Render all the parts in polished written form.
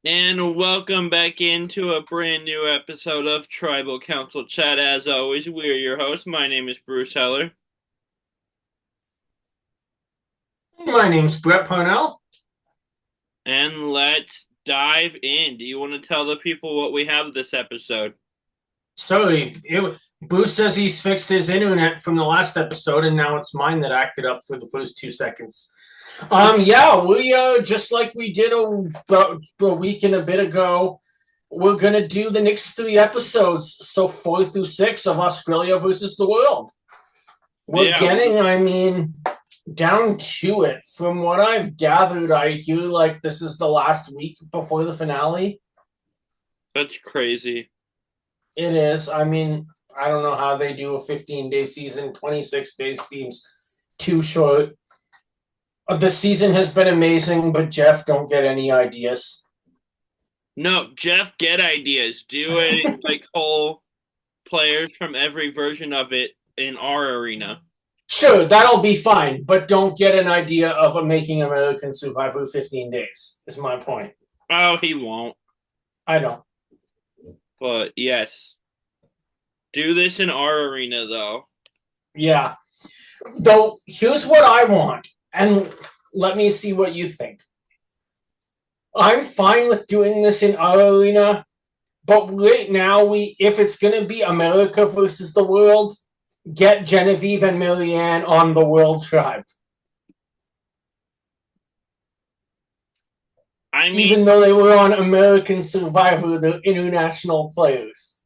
And welcome back into a brand new episode of Tribal Council Chat. As always, we're your hosts. My name is Bruce Heller. My name's Brett Parnell. And let's dive in. Do you want to tell the people what we have this episode? Bruce says he's fixed his internet from the last episode, and now it's mine that acted up for the first 2 seconds. Yeah, we just like we did a week and a bit ago. We're gonna do the next 3 episodes, so 4 through 6 of Australia versus the world. We're Yeah, getting, down to it. From what I've gathered, I hear like this is the last week before the finale. that's crazy. It is. I don't know how they do a 15-day season. 26 days seems too short. The season has been amazing, but Jeff, don't get any ideas. No, Jeff, get ideas. Do it like whole players from every version of it in our arena. Sure, that'll be fine, but don't get an idea of a Making American Survivor 15 days, is my point. Oh, he won't. I don't. But yes. Do this in our arena, though. Yeah. Though, here's what I want, and let me see what you think. I'm fine with doing this in our arena, but right now, if it's going to be America versus the world, get Genevieve and Marianne on the World Tribe. I mean, Even though they were on American Survivor, they're international players.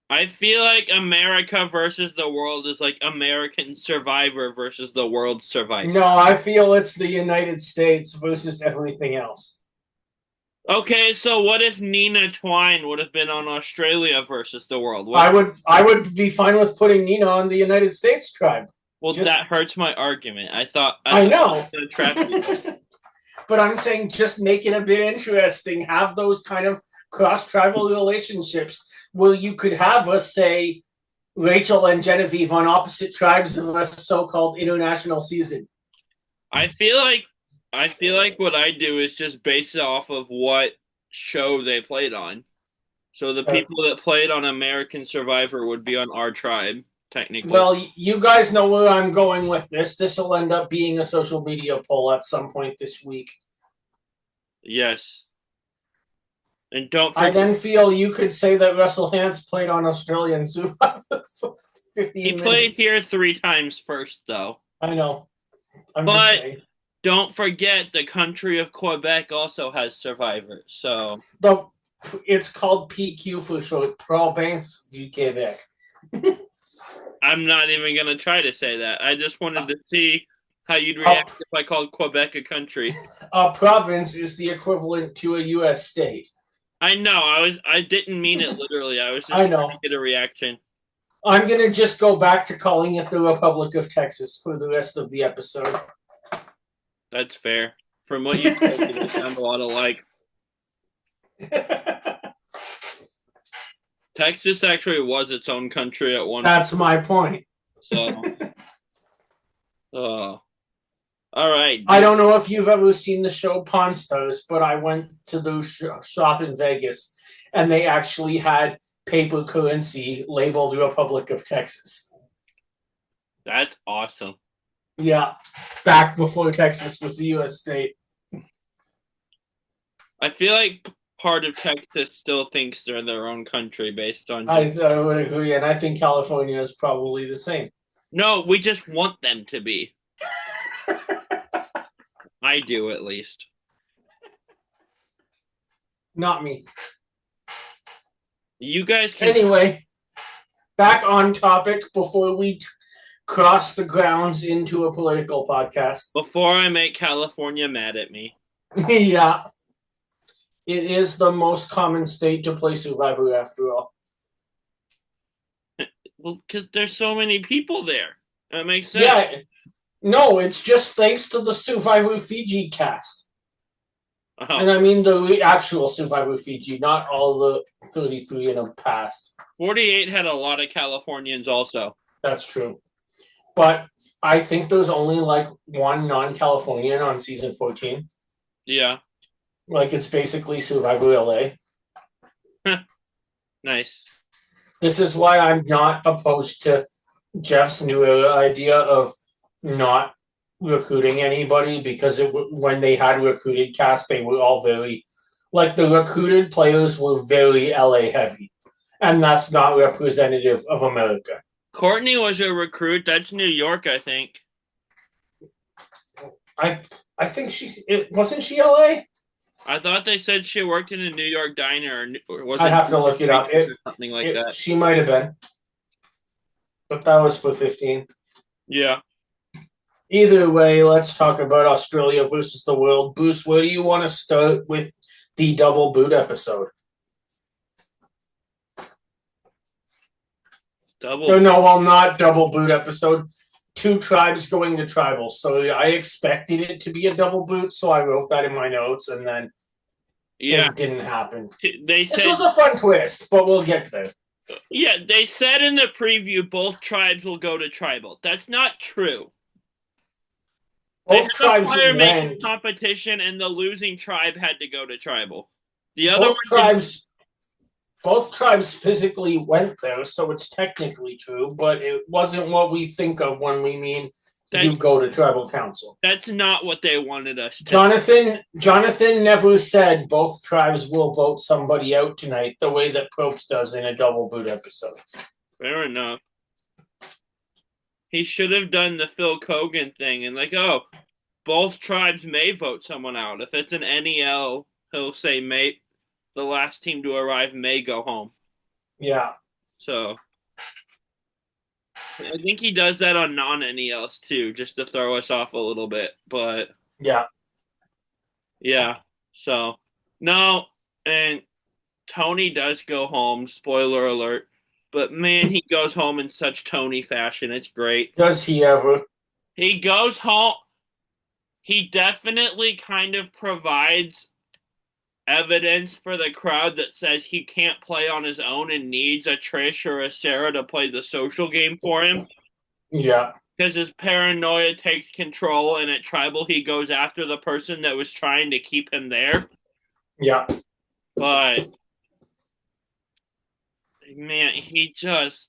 I feel like America versus the world is like American Survivor versus the World Survivor. No, I feel it's the United States versus everything else. Okay, so what if Nina Twine would have been on Australia versus the world? What? I would be fine with putting Nina on the United States tribe. Well, Just that hurts my argument. I I thought I know. was gonna trap you. But I'm saying just make it a bit interesting. Have those kind of cross tribal relationships where you could have us say Rachel and Genevieve on opposite tribes of a so-called international season. I feel like I feel like what I do is just base it off of what show they played on. So the Uh, people that played on American Survivor would be on our tribe, technically. well, you guys know where I'm going with this. This will end up being a social media poll at some point this week. Yes. And don't I forget then feel you could say that Russell Hantz played on Australian Survivor for he 15 played minutes. here 3 times first though. I know. I'm just But saying. don't forget the country of Quebec also has survivors. So The it's called PQ for short, Province du Québec. I'm not even gonna try to say that. I just wanted to see how you'd react if I called Quebec a country. A province is the equivalent to a U.S. state. I know, I didn't mean it literally. I was just I trying to know. get a reaction. I'm gonna just go back to calling it the Republic of Texas for the rest of the episode. That's fair. From what you told me, they sound a lot alike. Texas actually was its own country at one point. That's my point. So, uh, all right. I don't know if you've ever seen the show Pawn Stars, but I went to the shop in Vegas and they actually had paper currency labeled Republic of Texas. That's awesome. Yeah, back before Texas was a U.S. state. I feel like part of Texas still thinks they're their own country based on I would agree, and I think California is probably the same. No, we just want them to be. I do at least. Not me. You guys can Anyway, back on topic before we cross the grounds into a political podcast. before I make California mad at me. Yeah, it is the most common state to play Survivor after all. Well, because there's so many people there. That makes sense. Yeah, no, it's just thanks to the Survivor Fiji cast. Oh, And I mean the actual Survivor Fiji, not all the 33 in the past. 48 had a lot of Californians also. That's true. But I think there's only like one non Californian on season 14. Yeah. Like it's basically Survivor LA. Nice. This is why I'm not opposed to Jeff's new idea of not recruiting anybody because when they had recruited cast, they were all very like the recruited players were very LA heavy, and that's not representative of America. Courtney was a recruit. That's New York, I think. I think wasn't she LA? I thought they said she worked in a New York diner, or was I'd have to look it up. Something like that. She might have been, but that was for 15. Yeah. Either way, let's talk about Australia versus the world. Bruce, where do you want to start with the double boot episode? Not double boot episode. 2 tribes going to tribals. So I expected it to be a double boot, so I wrote that in my notes, and then it didn't happen. This was a fun twist, but we'll get there. Yeah, they said in the preview both tribes will go to tribal. That's not true. Both tribes went competition, and the losing tribe had to go to tribal. The other both tribes physically went there, so it's technically true, but it wasn't what we think of when we mean you go to tribal council. That's not what they wanted us to. Jonathan never said both tribes will vote somebody out tonight the way that Probst does in a double boot episode. Fair enough. He should have done the Phil Kogan thing and both tribes may vote someone out. If it's an NEL, he'll say the last team to arrive may go home. Yeah. So I think he does that on non-NELs too, just to throw us off a little bit. But yeah. So no, and Tony does go home. Spoiler alert. But man, he goes home in such Tony fashion. It's great. Does he ever? He goes home. He definitely kind of provides evidence for the crowd that says he can't play on his own and needs a Trish or a Sarah to play the social game for him. Yeah. Because his paranoia takes control, and at tribal he goes after the person that was trying to keep him there. Yeah. But man, he just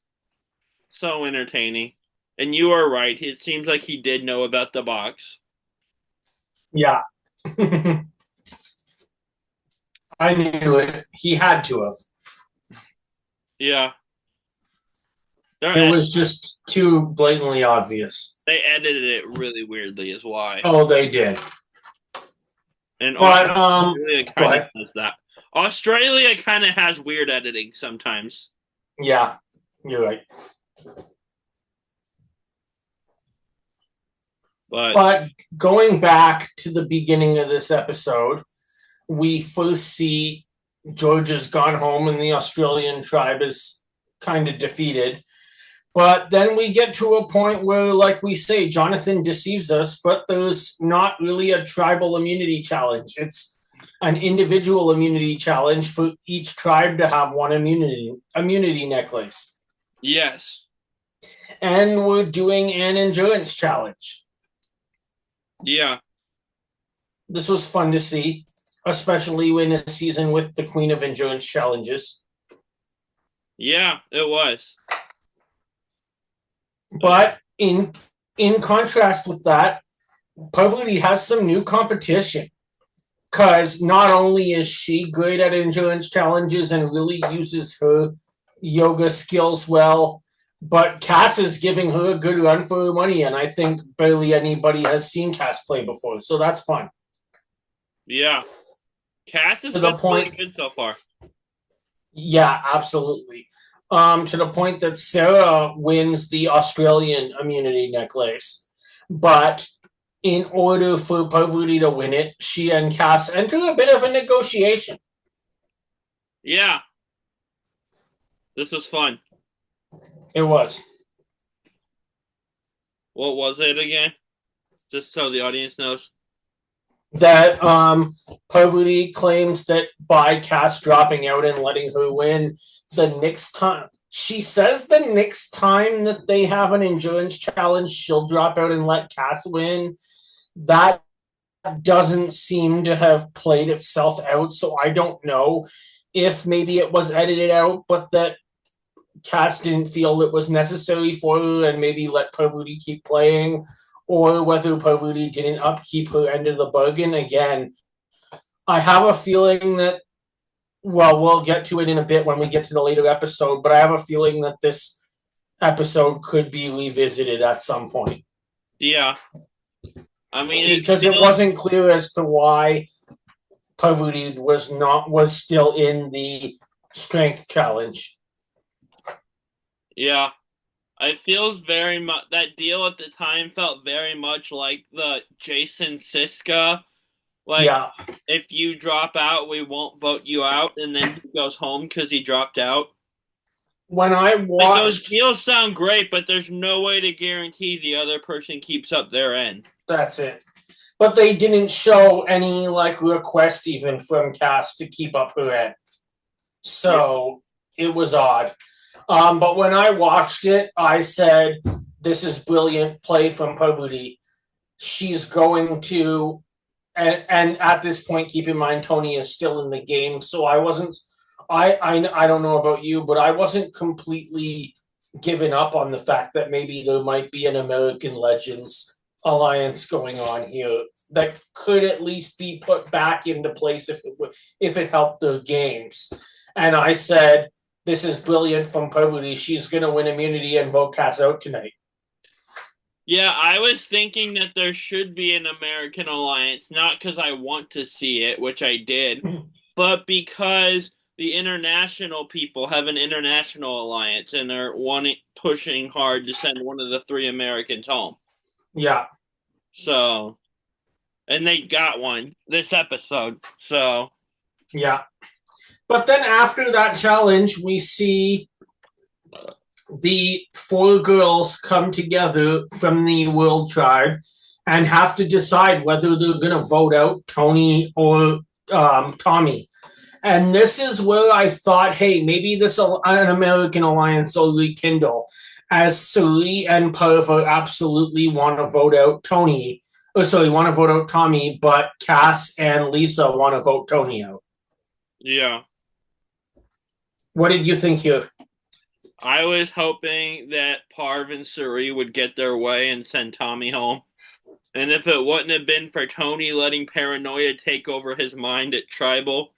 so entertaining. And you are right. It seems like he did know about the box. Yeah. I knew it. He had to have. Yeah. It was just too blatantly obvious. They edited it really weirdly is why. Oh, they did. And Australia kind of does that. Australia kind of has weird editing sometimes. Yeah, you're right. But going back to the beginning of this episode, we first see George has gone home and the Australian tribe is kind of defeated. But then we get to a point where, like we say, Jonathan deceives us, but there's not really a tribal immunity challenge. It's an individual immunity challenge for each tribe to have one immunity necklace. Yes. And we're doing an endurance challenge. Yeah. This was fun to see, especially in a season with the Queen of Endurance challenges. Yeah, it was. But in contrast with that, Parvati has some new competition. Because not only is she good at endurance challenges and really uses her yoga skills well, but Kass is giving her a good run for her money, and I think barely anybody has seen Kass play before, so that's fun. Yeah. Kass has been really good so far. Yeah, absolutely. To the point that Sarah wins the Australian immunity necklace. But in order for Parvati to win it, she and Kass enter a bit of a negotiation. Yeah. This was fun. It was. What was it again? Just so the audience knows. That Parvati claims that by Kass dropping out and letting her win, the next time she says the next time that they have an endurance challenge, she'll drop out and let Kass win. That doesn't seem to have played itself out, so I don't know if maybe it was edited out, but that Kass didn't feel it was necessary for her and maybe let Parvati keep playing, or whether Parvati didn't upkeep her end of the bargain. Again, I have a feeling that, well, we'll get to it in a bit when we get to the later episode, but I have a feeling that this episode could be revisited at some point. Yeah. I mean, because it wasn't clear as to why Parvati was still in the strength challenge. Yeah. It feels very much, that deal at the time felt very much like the Jason Siska. Like, Yeah. if you drop out, we won't vote you out, and then he goes home because he dropped out. When I watched... Like, those deals sound great, but there's no way to guarantee the other person keeps up their end. That's it. But they didn't show any, like, request even from Kass to keep up her end. So, It was odd. But when I watched it, I said, this is brilliant play from Parvati. She's going to... And at this point, keep in mind, Tony is still in the game, so I wasn't... I don't know about you, but I wasn't completely given up on the fact that maybe there might be an American Legends alliance going on here that could at least be put back into place if it helped their games. And I said, this is brilliant from Parvati. She's going to win immunity and vote Kass out tonight. Yeah, I was thinking that there should be an American alliance, not because I want to see it, which I did, but because the international people have an international alliance and are pushing hard to send one of the 3 Americans home. Yeah. So, and they got one this episode, so. Yeah. But then after that challenge, we see the 4 girls come together from the World Tribe and have to decide whether they're going to vote out Tony or Tommy. And this is where I thought, hey, maybe an American alliance will rekindle, as Suri and Parv absolutely want to vote out Tony. Want to vote out Tommy, but Kass and Lisa want to vote Tony out. Yeah. What did you think here? I was hoping that Parv and Suri would get their way and send Tommy home. And if it wouldn't have been for Tony letting paranoia take over his mind at Tribal,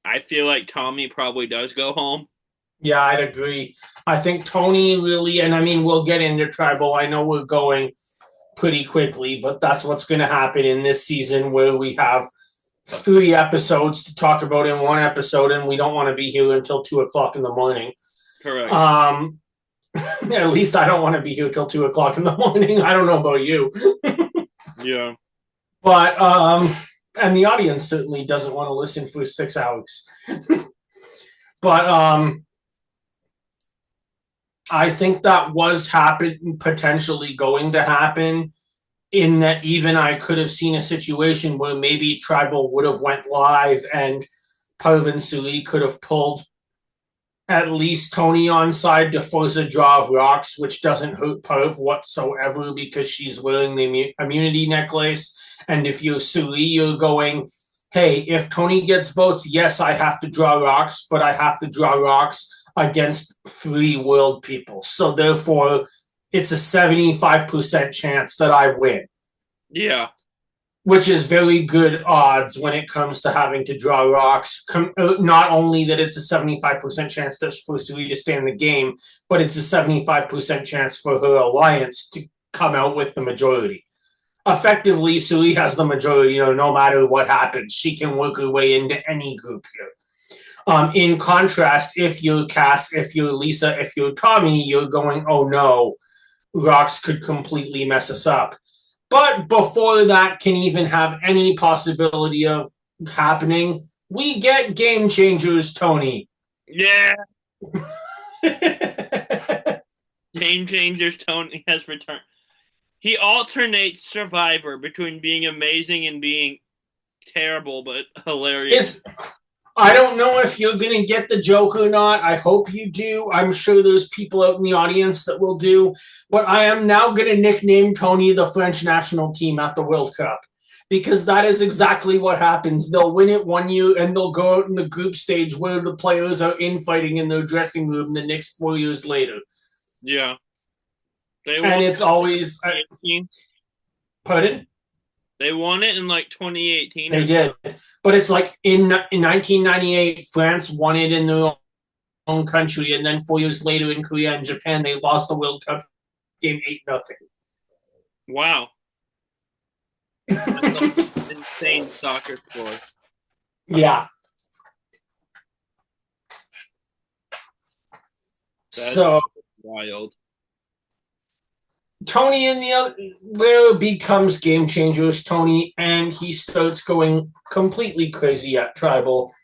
I feel like Tommy probably does go home. Yeah, I'd agree. I think Tony really, and I mean, we'll get into Tribal. I know we're going pretty quickly, but that's what's going to happen in this season where we have 3 episodes to talk about in one episode, and we don't want to be here until 2 o'clock in the morning. Correct. At least I don't want to be here till 2 o'clock in the morning. I don't know about you. Yeah. But, and the audience certainly doesn't want to listen for 6 hours. But, I think that was potentially going to happen, in that even I could have seen a situation where maybe Tribal would have went live and Parv and Suri could have pulled at least Tony on side to force a draw of rocks, which doesn't hurt Parv whatsoever because she's wearing the immunity necklace. And if you're Suri, you're going, hey, if Tony gets votes, yes, I have to draw rocks, but I have to draw rocks against 3 world people. So therefore, it's a 75% chance that I win. Yeah. Which is very good odds when it comes to having to draw rocks. Not only that it's a 75% chance for Suri to stay in the game, but it's a 75% chance for her alliance to come out with the majority. Effectively, Suri has the majority, no matter what happens. She can work her way into any group here. In contrast, if you're Kass, if you're Lisa, if you're Tommy, you're going, oh no, rocks could completely mess us up. But before that can even have any possibility of happening, we get Game Changers Tony. Yeah. Game Changers Tony has returned. He alternates Survivor between being amazing and being terrible, but hilarious. I don't know if you're going to get the joke or not. I hope you do. I'm sure there's people out in the audience that will do. But I am now going to nickname Tony the French national team at the World Cup. because that is exactly what happens. They'll win it one year and they'll go out in the group stage where the players are infighting in their dressing room the next 4 years later. Yeah. And it's always... Pardon? They won it in like 2018. They did. But it's like in 1998, France won it in their own country, and then 4 years later in Korea and Japan, they lost the World Cup game 8-0. Wow. That's an insane soccer sport. Yeah. That's so wild. Tony and the other there becomes game changers, Tony, and he starts going completely crazy at Tribal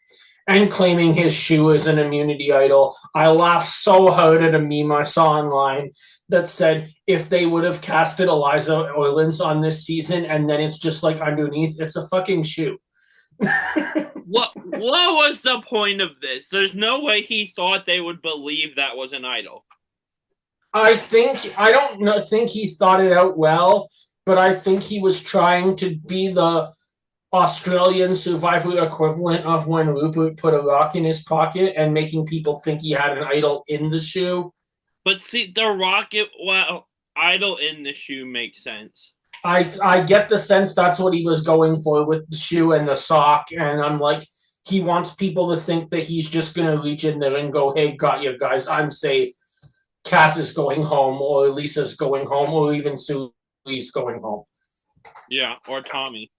and claiming his shoe as an immunity idol. I laughed so hard at a meme I saw online that said if they would have casted Eliza Orleans on this season and then it's just like underneath, it's a fucking shoe. What was the point of this? There's no way he thought they would believe that was an idol. I don't think he thought it out well, but I think he was trying to be the Australian Survivor equivalent of when Rupert put a rock in his pocket and making people think he had an idol in the shoe. But see, the rocket, idol in the shoe makes sense. I get the sense that's what he was going for with the shoe and the sock, and I'm like, he wants people to think that he's just going to reach in there and go, hey, got you guys, I'm safe. Kass is going home, or Lisa's going home, or even Sully's going home. Yeah, or Tommy.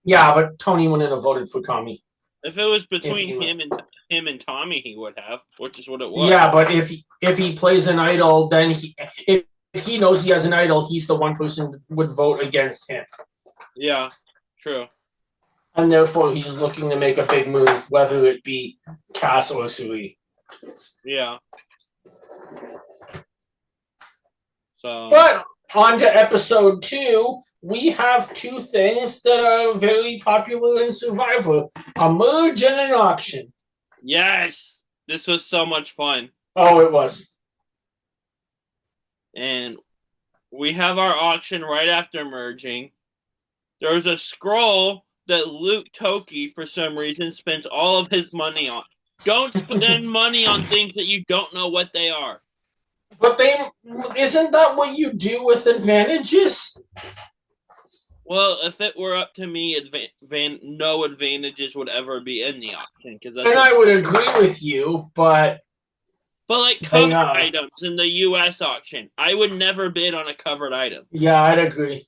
Yeah, but Tony wouldn't have voted for Tommy. If it was between him and Tommy, he would have, which is what it was. Yeah, but if he plays an idol, then if he knows he has an idol, he's the one person that would vote against him. Yeah, true. And therefore, he's looking to make a big move, whether it be Kass or Sully. Yeah. So. But on to episode 2, we have 2 things that are very popular in Survivor: a merge and an auction. Yes, this was so much fun. Oh, it was. And we have our auction right after merging. There's a scroll that Luke Toki, for some reason, spends all of his money on. Don't spend money on things that you don't know what they are. But isn't that what you do with advantages? Well, if it were up to me, no advantages would ever be in the auction. I would agree with you, but like covered items in the U.S. auction, I would never bid on a covered item. Yeah, I'd agree.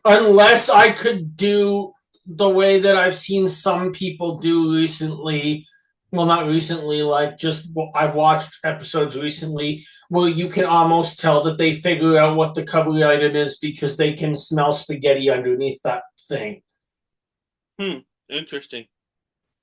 Unless I could do the way that I've seen some people do recently. Well, not recently, like just I've watched episodes recently where you can almost tell that they figure out what the covered item is because they can smell spaghetti underneath that thing. Interesting.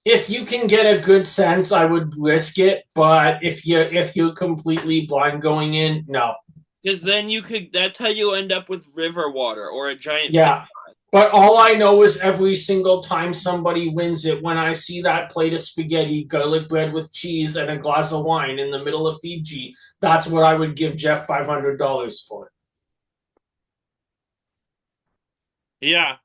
If you can get a good sense, I would risk it, but if you're completely blind going in, no. Because then that's how you end up with river water or a giant... Yeah. But all I know is every single time somebody wins it, when I see that plate of spaghetti, garlic bread with cheese, and a glass of wine in the middle of Fiji, that's what I would give Jeff $500 for. Yeah.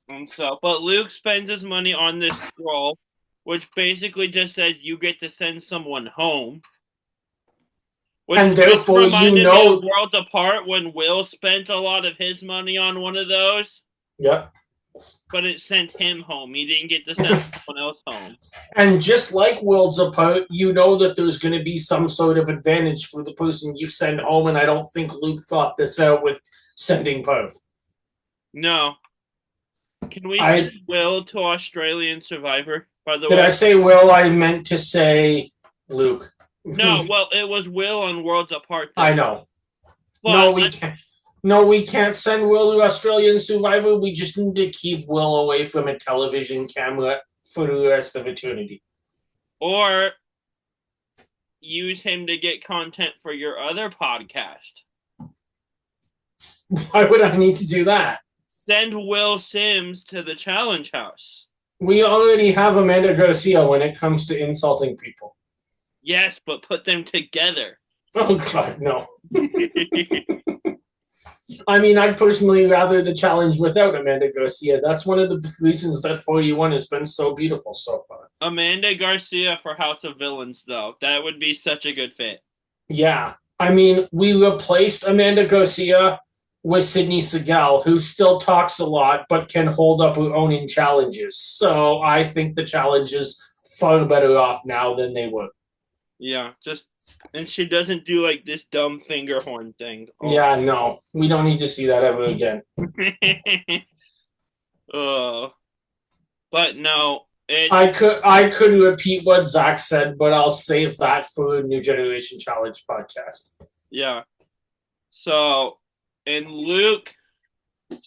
But Luke spends his money on this scroll, which basically just says you get to send someone home. And therefore, you know, Worlds Apart when Will spent a lot of his money on one of those. Yeah. But it sent him home. He didn't get to send someone else home. And just like Worlds Apart, you know that there's going to be some sort of advantage for the person you send home, and I don't think Luke thought this out with sending Parv. No. Can we send Will to Australian Survivor, by the way? Did I say Will? I meant to say Luke. No, well, it was Will on Worlds Apart. Though. I know. But no, we can't. No, we can't send Will to Australian Survivor. We just need to keep Will away from a television camera for the rest of eternity. Or use him to get content for your other podcast. Why would I need to do that? Send Will Sims to the Challenge House. We already have Amanda Garcia when it comes to insulting people. Yes, but put them together. Oh, God, no. I mean, I'd personally rather the challenge without Amanda Garcia. That's one of the reasons that 41 has been so beautiful so far. Amanda Garcia for House of Villains, though. That would be such a good fit. Yeah. I mean, we replaced Amanda Garcia with Sydney Segal, who still talks a lot but can hold up her own in challenges. So I think the challenge is far better off now than they were. Yeah, and she doesn't do like this dumb finger horn thing. Yeah, no, we don't need to see that ever again. Oh, but no, I could repeat what Zach said, but I'll save that for a New Generation Challenge podcast. Yeah. So, and Luke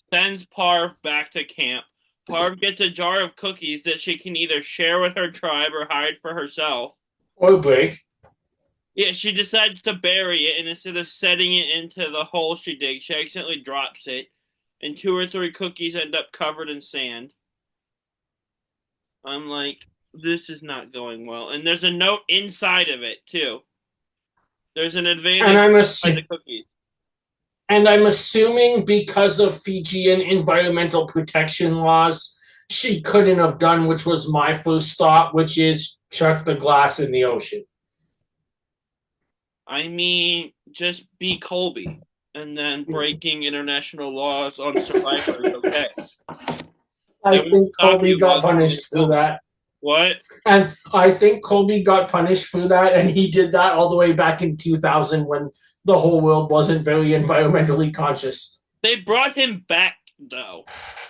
sends Parv back to camp. Parv gets a jar of cookies that she can either share with her tribe or hide for herself. Or break. Yeah, she decides to bury it, and instead of setting it into the hole she digs, she accidentally drops it, and 2 or 3 cookies end up covered in sand. I'm like, this is not going well. And there's a note inside of it, too. There's an advantage by the cookies. And I'm assuming because of Fijian environmental protection laws, she couldn't have done, which was my first thought, which is chuck the glass in the ocean. I mean, just be Colby, and then breaking international laws on Survivor is okay. I think Colby got punished for that. What? And I think Colby got punished for that, and he did that all the way back in 2000 when the whole world wasn't very environmentally conscious. They brought him back, though.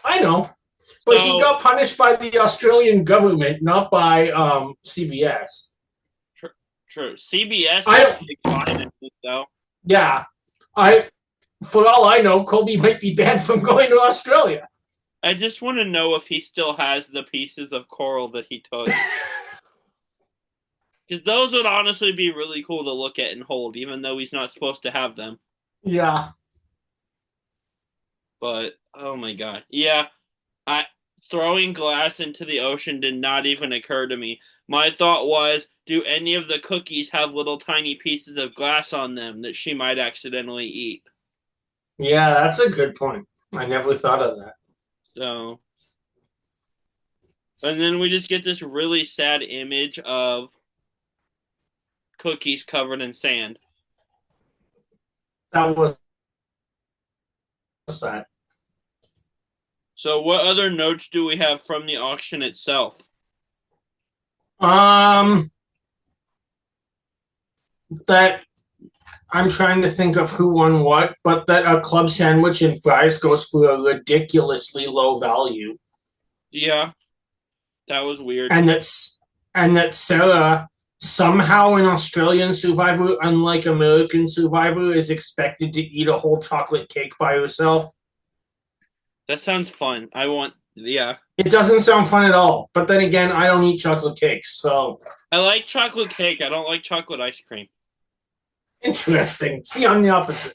I know. But he got punished by the Australian government, not by CBS. True. CBS I don't though. Yeah. For all I know, Colby might be banned from going to Australia. I just want to know if he still has the pieces of coral that he took. Because those would honestly be really cool to look at and hold, even though he's not supposed to have them. Yeah. But, oh my god. Yeah, throwing glass into the ocean did not even occur to me. My thought was, do any of the cookies have little tiny pieces of glass on them that she might accidentally eat? Yeah, that's a good point. I never thought of that. So, and then we just get this really sad image of cookies covered in sand. That was sad. So, what other notes do we have from the auction itself? That I'm trying to think of who won what, but that a club sandwich and fries goes for a ridiculously low value. Yeah, that was weird. And that Sarah somehow in Australian Survivor, unlike American Survivor, is expected to eat a whole chocolate cake by herself. That sounds fun. Yeah. It doesn't sound fun at all. But then again, I don't eat chocolate cakes, so. I like chocolate cake. I don't like chocolate ice cream. Interesting. See, I'm the opposite.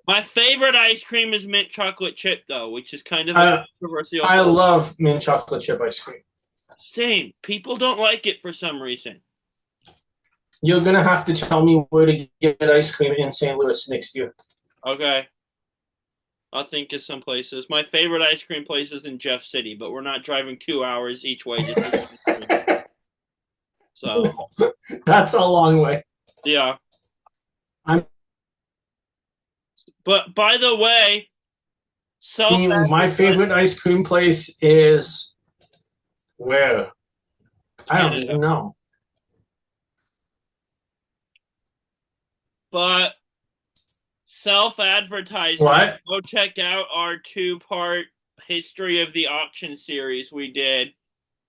My favorite ice cream is mint chocolate chip, though, which is kind of a controversial. I love mint chocolate chip ice cream. Same. People don't like it for some reason. You're going to have to tell me where to get ice cream in St. Louis next year. Okay. I'll think of some places. My favorite ice cream place is in Jeff City, but we're not driving 2 hours each way just to get ice cream. So. That's a long way. Yeah. But by the way, my favorite ice cream place is where? I don't even know. But self-advertisement. What? Go check out our 2-part history of the auction series we did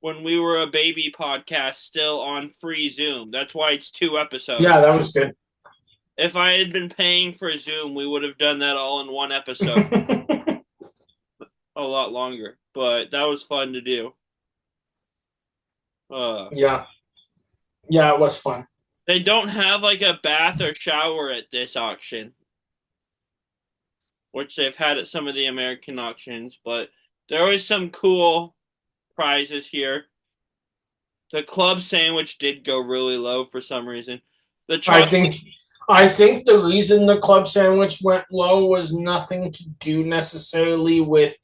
when we were a baby podcast still on free Zoom. That's why it's 2 episodes. Yeah, that was good. If I had been paying for Zoom, we would have done that all in 1 episode. A lot longer. But that was fun to do. Yeah. Yeah, it was fun. They don't have like a bath or shower at this auction, which they've had at some of the American auctions, but there was some cool prizes here. The club sandwich did go really low for some reason. I think the reason the club sandwich went low was nothing to do necessarily with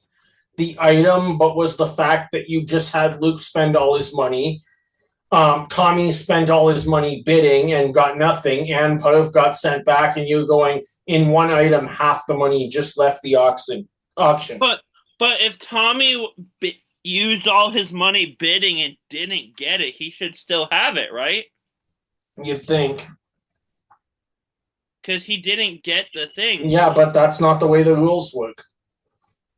the item, but was the fact that you just had Luke spend all his money. Tommy spent all his money bidding and got nothing, and Parv got sent back, and you're going in one item, half the money just left the auction. But if Tommy used all his money bidding and didn't get it, he should still have it, right? You'd think. Because he didn't get the thing. Yeah, but that's not the way the rules work.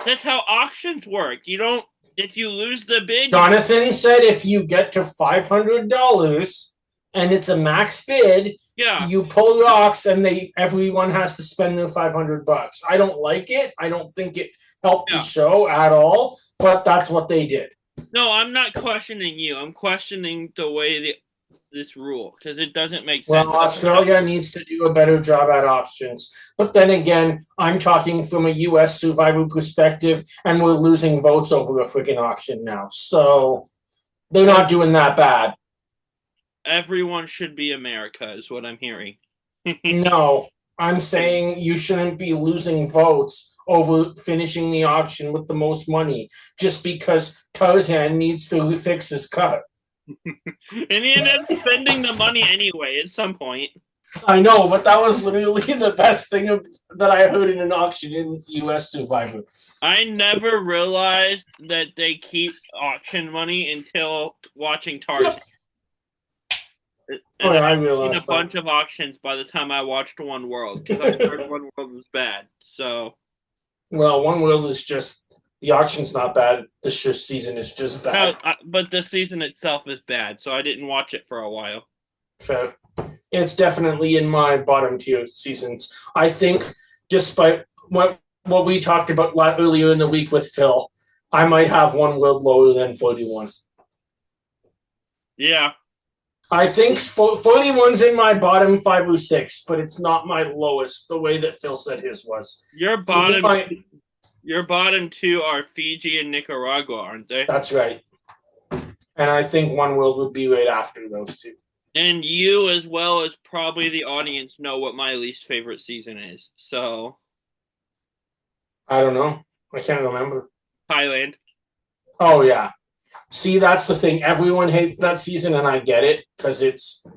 That's how auctions work. You don't. If you lose the bid, Jonathan said if you get to $500 and it's a max bid, yeah, you pull rocks and everyone has to spend their $500. I don't like it. I don't think it helped the show at all, but that's what they did. No, I'm not questioning you. I'm questioning the way this rule because it doesn't make sense. Well, Australia needs to do a better job at options. But then again, I'm talking from a U.S. Survivor perspective, and we're losing votes over a freaking auction now. So they're not doing that bad. Everyone should be America, is what I'm hearing. No, I'm saying you shouldn't be losing votes over finishing the auction with the most money just because Tarzan needs to fix his cut. And he ended up spending the money anyway at some point. I know, but that was literally the best thing that I heard in an auction in U.S. Survivor. I never realized that they keep auction money until watching Tarzan. And I realized I've seen a bunch of auctions by the time I watched One World because I heard One World was bad. So, well, One World is just the auction's not bad. The season is just bad. But the season itself is bad, so I didn't watch it for a while. Fair. It's definitely in my bottom tier seasons. I think, despite what we talked about earlier in the week with Phil, I might have One World lower than 41. Yeah. I think 41's in my bottom 5 or 6, but it's not my lowest, the way that Phil said his was. Your bottom two are Fiji and Nicaragua, aren't they? That's right. And I think One World would be right after those two. And you, as well as probably the audience, know what my least favorite season is. So, I don't know. I can't remember. Thailand. Oh, yeah. See, that's the thing. Everyone hates that season, and I get it, because it's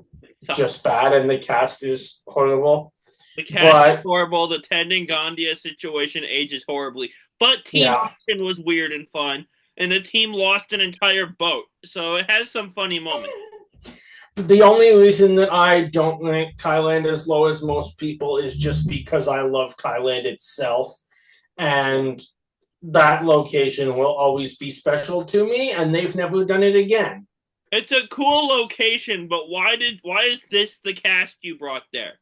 just bad, and the cast is horrible. The cast is horrible. The Tendingandia situation ages horribly. But Team Action was weird and fun, and the team lost an entire boat. So it has some funny moments. The only reason that I don't rank Thailand as low as most people is just because I love Thailand itself, and that location will always be special to me, and they've never done it again. It's a cool location, but why is this the cast you brought there?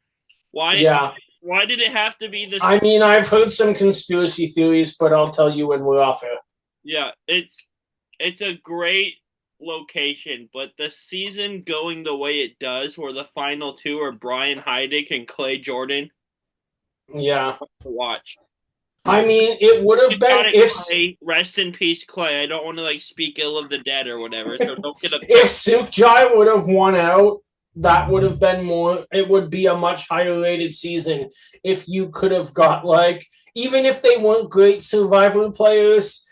Why did it have to be this? I mean, I've heard some conspiracy theories, but I'll tell you when we're off air. Yeah, it's a great location, but the season going the way it does, where the final two are Brian Heidick and Clay Jordan. Yeah. To watch. I mean, it would have been if Clay, rest in peace, Clay. I don't want to speak ill of the dead or whatever. So don't get upset. If Sukjai would have won out, that would have been more. It would be a much higher rated season if you could have got even if they weren't great Survivor players,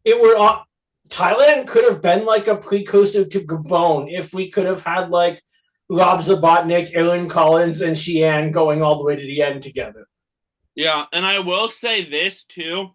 Thailand could have been a precursor to Gabon if we could have had Rob Zabotnik, Aaron Collins, and Sheehan going all the way to the end together. Yeah, and I will say this too.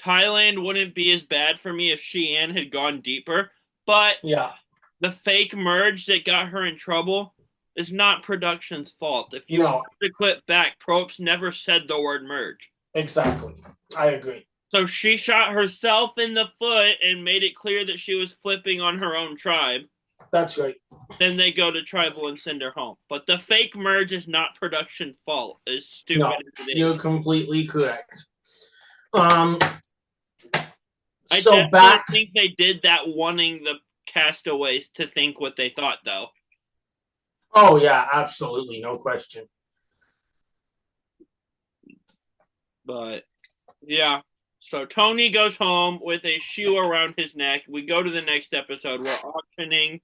Thailand wouldn't be as bad for me if Sheehan had gone deeper, but the fake merge that got her in trouble is not production's fault. If you watch the clip back, Probst never said the word merge. Exactly. I agree. So she shot herself in the foot and made it clear that she was flipping on her own tribe. That's right. Then they go to tribal and send her home. But the fake merge is not production's fault. As stupid as it is. You're completely correct. I think they did that wanting the castaways to think what they thought, though. Oh, yeah, absolutely. No question. But, yeah. So Tony goes home with a shoe around his neck. We go to the next episode. We're auctioning.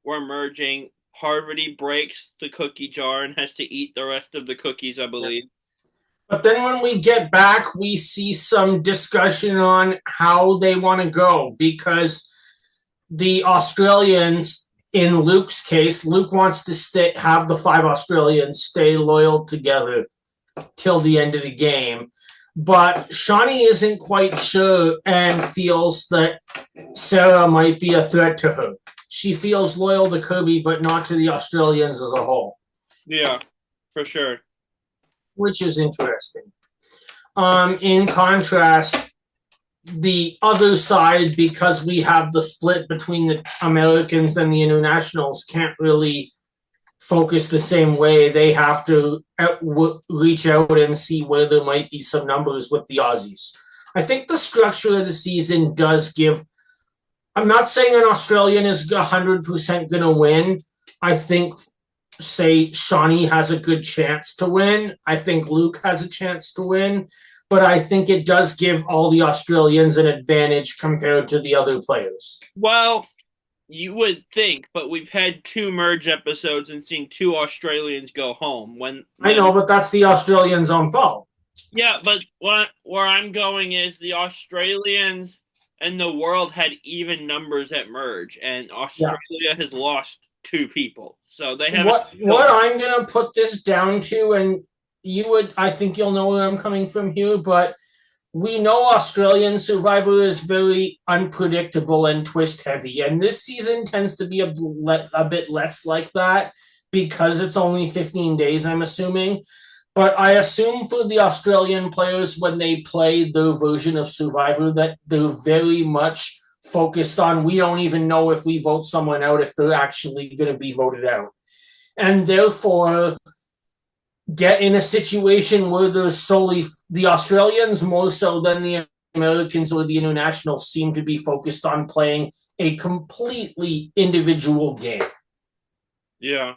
We're merging. Parvati breaks the cookie jar and has to eat the rest of the cookies, I Yeah. believe. But then when we get back, we see some discussion on how they want to go because the Australians, in Luke's case, Luke wants to have the 5 Australians stay loyal together till the end of the game. But Shawnee isn't quite sure and feels that Sarah might be a threat to her. She feels loyal to Kirby, but not to the Australians as a whole. Yeah, for sure. Which is interesting. In contrast, the other side, because we have the split between the Americans and the internationals, can't really focus the same way. They have to reach out and see where there might be some numbers with the Aussies. I think the structure of the season does give. I'm not saying an Australian is 100% going to win. I think, say, Shawnee has a good chance to win. I think Luke has a chance to win. But I think it does give all the Australians an advantage compared to the other players. Well, you would think, but we've had 2 merge episodes and seen 2 Australians go home. I know, but that's the Australians' own fault. Yeah, but where I'm going is the Australians and the world had even numbers at merge, and Australia has lost 2 people, so they have. What I'm gonna put this down to, and I think you'll know where I'm coming from here, but we know Australian Survivor is very unpredictable and twist heavy, and this season tends to be a bit less like that because it's only 15 days, I'm assuming. But I assume for the Australian players, when they play their version of Survivor, that they're very much focused on, we don't even know if we vote someone out, if they're actually going to be voted out. And therefore, get in a situation where there's solely the Australians, more so than the Americans or the internationals, seem to be focused on playing a completely individual game. Yeah.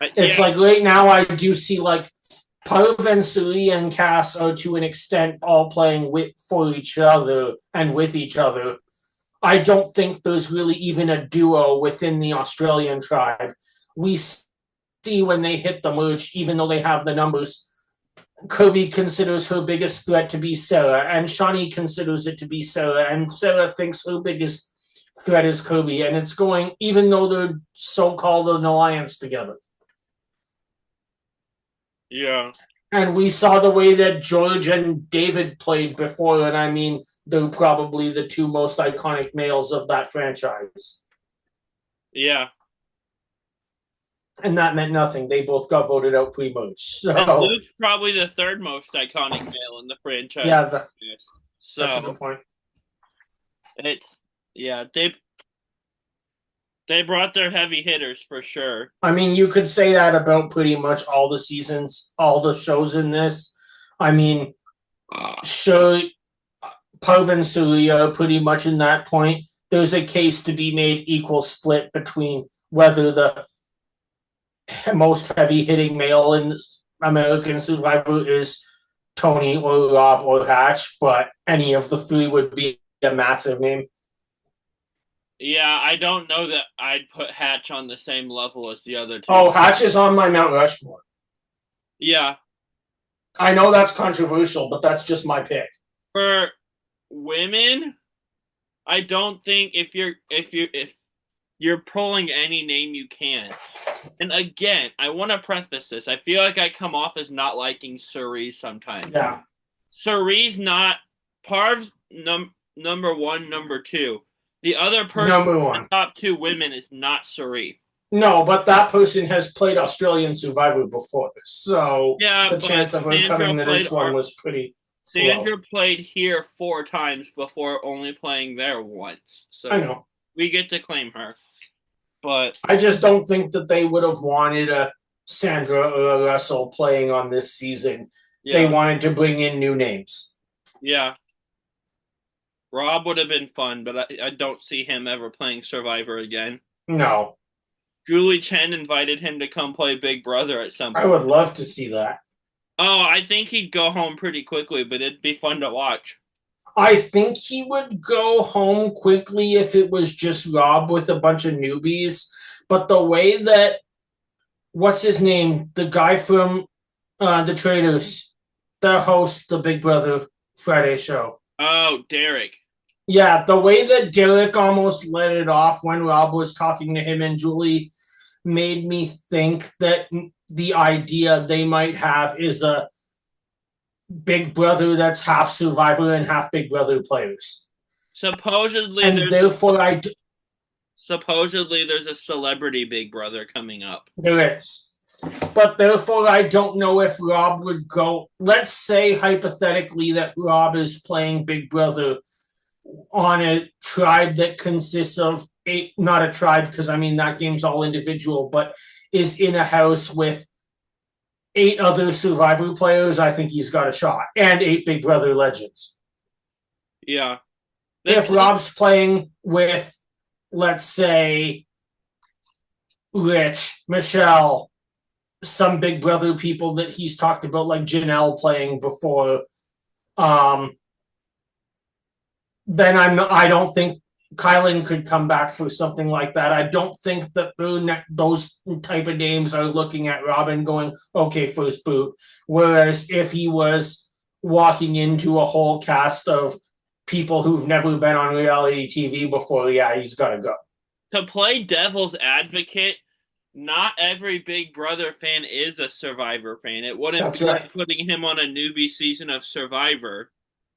It's like right now I do see like Parv and Suri and Kass are to an extent all playing for each other and with each other. I don't think there's really even a duo within the Australian tribe. We see when they hit the merge, even though they have the numbers, Kirby considers her biggest threat to be Sarah, and Shawnee considers it to be Sarah, and Sarah thinks her biggest threat is Kirby, and it's going, even though they're so-called an alliance together. Yeah. And we saw the way that George and David played before, and I mean, they're probably the 2 most iconic males of that franchise. Yeah. And that meant nothing. They both got voted out pre-merge. So. And Luke's probably the 3rd most iconic male in the franchise. Yeah, so that's a good point. It's, yeah, they brought their heavy hitters for sure. I mean, you could say that about pretty much all the seasons, all the shows in this. I mean, sure, Parv and Surya are pretty much in that point. There's a case to be made equal split between whether the most heavy-hitting male in American Survivor is Tony or Rob or Hatch, but any of the 3 would be a massive name. Yeah, I don't know that I'd put Hatch on the same level as the other 2. Oh, Hatch is on my Mount Rushmore. Yeah. I know that's controversial, but that's just my pick. For women, I don't think if you're pulling any name you can. And again, I want to preface this. I feel like I come off as not liking Cerise sometimes. Yeah. Cerise not Parv's number 1, number 2. The other person, number 1, the top 2 women, is not Cerise. No, but that person has played Australian Survivor before, so yeah, the chance of her coming to this one was pretty Sandra low. played here 4 times before only playing there once. So I know. We get to claim her. But I just don't think that they would have wanted a Sandra or a Russell playing on this season. Yeah. They wanted to bring in new names. Yeah. Rob would have been fun, but I don't see him ever playing Survivor again. No. Julie Chen invited him to come play Big Brother at some point. I would love to see that. Oh, I think he'd go home pretty quickly, but it'd be fun to watch. I think he would go home quickly if it was just Rob with a bunch of newbies. But the way that what's his name, the guy from the Traders, the host, the Big Brother Friday show. Oh, Derek. Yeah, the way that Derek almost let it off when Rob was talking to him and Julie made me think that the idea they might have is a Big Brother that's half Survivor and half Big Brother players. Supposedly, And therefore, supposedly there's a celebrity Big Brother coming up. there is. But therefore, I don't know if Rob would go. Let's say hypothetically that Rob is playing Big Brother on a tribe that consists of eight, not a tribe, because I mean that game's all individual, but is in a house with 8 other Survivor players. I think he's got a shot, and 8 Big Brother legends. Yeah. If Rob's playing with, let's say, Rich, Michelle, some Big Brother people that he's talked about, like Janelle playing before, then I don't think Kylan could come back for something like that. I don't think that those type of names are looking at Robin going, okay, first boot. Whereas if he was walking into a whole cast of people who've never been on reality TV before, yeah, he's got to go. To play devil's advocate, not every Big Brother fan is a Survivor fan. It wouldn't be like putting him on a newbie season of Survivor.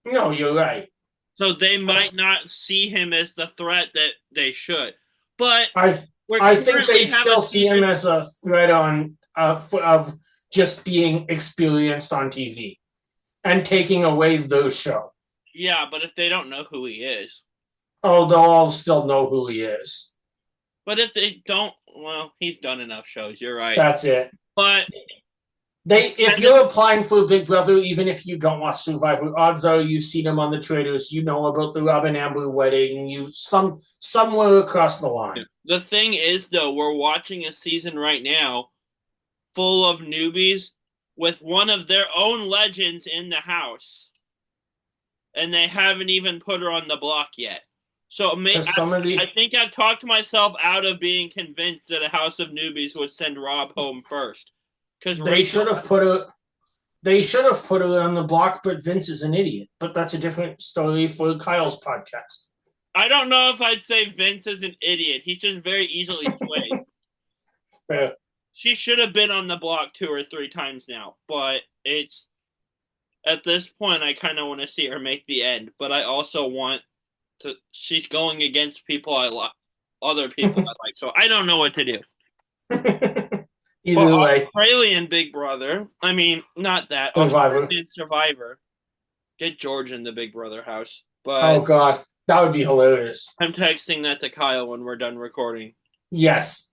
No, you're right. So they might not see him as the threat that they should. But I think they'd still see him as a threat on of just being experienced on TV and taking away the show. Yeah, but if they don't know who he is. Oh, they'll all still know who he is. But if they don't, well, he's done enough shows. You're right. That's it. But if you're applying for Big Brother, even if you don't watch Survivor, odds are you've seen him on the Traders. You know about the Robin Amber wedding. Somewhere across the line. The thing is, though, we're watching a season right now full of newbies with one of their own legends in the house, and they haven't even put her on the block yet. So I think I've talked myself out of being convinced that a House of Newbies would send Rob home first. Because they should have put her on the block, but Vince is an idiot. But that's a different story for Kyle's podcast. I don't know if I'd say Vince is an idiot. He's just very easily swayed. Fair. She should have been on the block 2 or 3 times now, but it's at this point I kind of want to see her make the end, but I also want to. She's going against people I like, other people I like, so I don't know what to do. Either way, Australian Big Brother. I mean, not that Survivor. Get George in the Big Brother house. But oh god, that would be hilarious. I'm texting that to Kyle when we're done recording. Yes.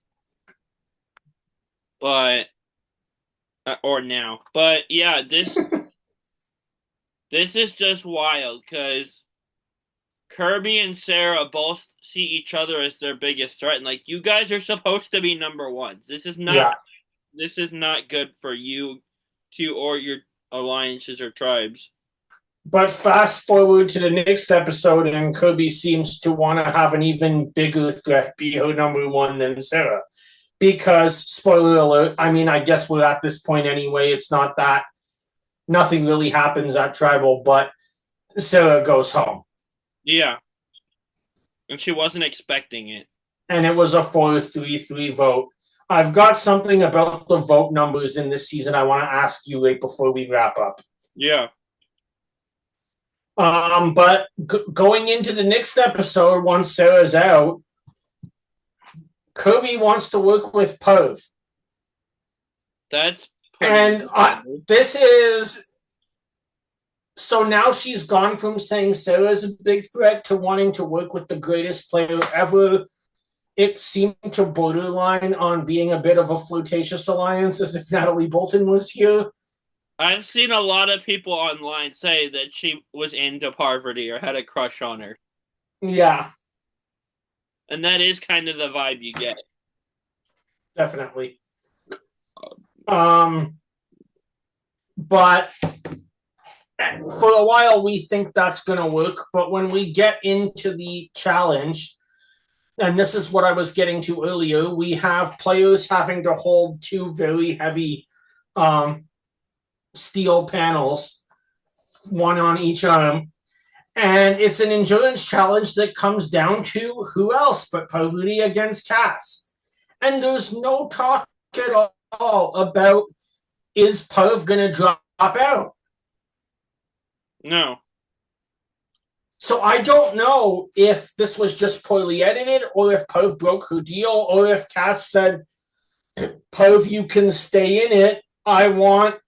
But or now. But yeah, this is just wild because Kirby and Sarah both see each other as their biggest threat, and like you guys are supposed to be number one. This is not good for you two or your alliances or tribes. But fast forward to the next episode, and Kirby seems to want to have an even bigger threat be her number one than Sarah. Because, spoiler alert, I mean, I guess we're at this point anyway. It's not that nothing really happens at Tribal, but Sarah goes home. Yeah. And she wasn't expecting it. And it was a 4-3-3 vote. I've got something about the vote numbers in this season I want to ask you right before we wrap up. Yeah. But going into the next episode, once Sarah's out, Kirby wants to work with Parv. This is so now she's gone from saying Sarah's a big threat to wanting to work with the greatest player ever. It seemed to borderline on being a bit of a flirtatious alliance, as if Natalie Bolton was here. I've seen a lot of people online say that she was into Parvati or had a crush on her. Yeah. And that is kind of the vibe you get. Definitely. But for a while we think that's going to work, but when we get into the challenge, and this is what I was getting to earlier, we have players having to hold two very heavy steel panels, one on each arm. And it's an endurance challenge that comes down to who else but Parvati against Kass. And there's no talk at all about, is Parv going to drop out? No. So I don't know if this was just poorly edited, or if Parv broke her deal, or if Kass said, Parv, you can stay in it. I'll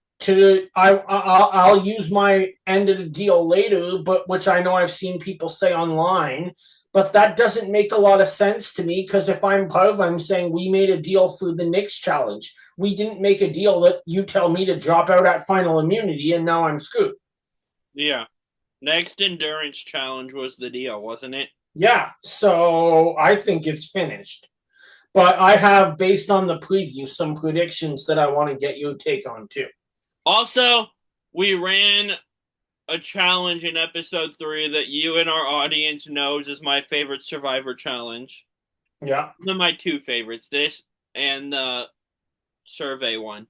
use my end of the deal later, but which I know I've seen people say online, but that doesn't make a lot of sense to me, because if I'm Parv, I'm saying we made a deal for the next challenge. We didn't make a deal that you tell me to drop out at final immunity and now I'm screwed. Yeah. Next endurance challenge was the deal, wasn't it? Yeah, so I think it's finished. But I have, based on the preview, some predictions that I want to get your take on too. Also, we ran a challenge in episode 3 that you and our audience knows is my favorite Survivor challenge. Yeah. One of my two favorites, this and the survey one.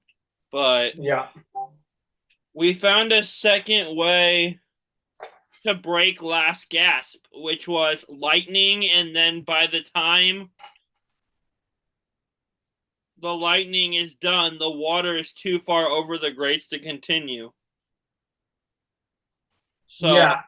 But yeah, we found a second way to break last gasp, which was lightning, and then by the time the lightning is done, the water is too far over the grates to continue. So, yeah.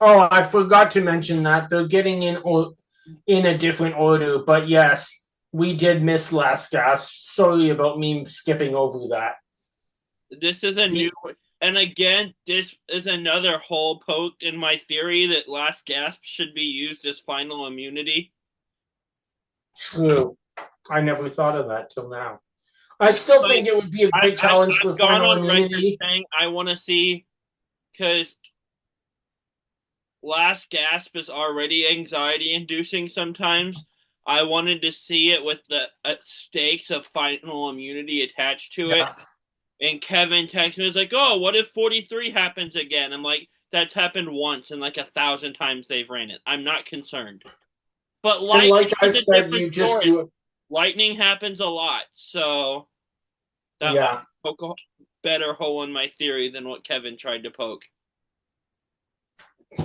Oh, I forgot to mention that they're getting in a different order, but yes, we did miss last gasp. Sorry about me skipping over that. This is a new, and again, this is another hole poked in my theory that last gasp should be used as final immunity. True. I never thought of that till now. I still think it would be a great challenge for final immunity. Saying I want to see, because last gasp is already anxiety inducing sometimes. I wanted to see it with the stakes of final immunity attached to it. And Kevin texted me, was like, oh, what if 43 happens again? I'm like, that's happened once and like 1,000 times they've ran it. I'm not concerned. But lightning, like I said, you just do it. Lightning happens a lot, so that might poke a better hole in my theory than what Kevin tried to poke.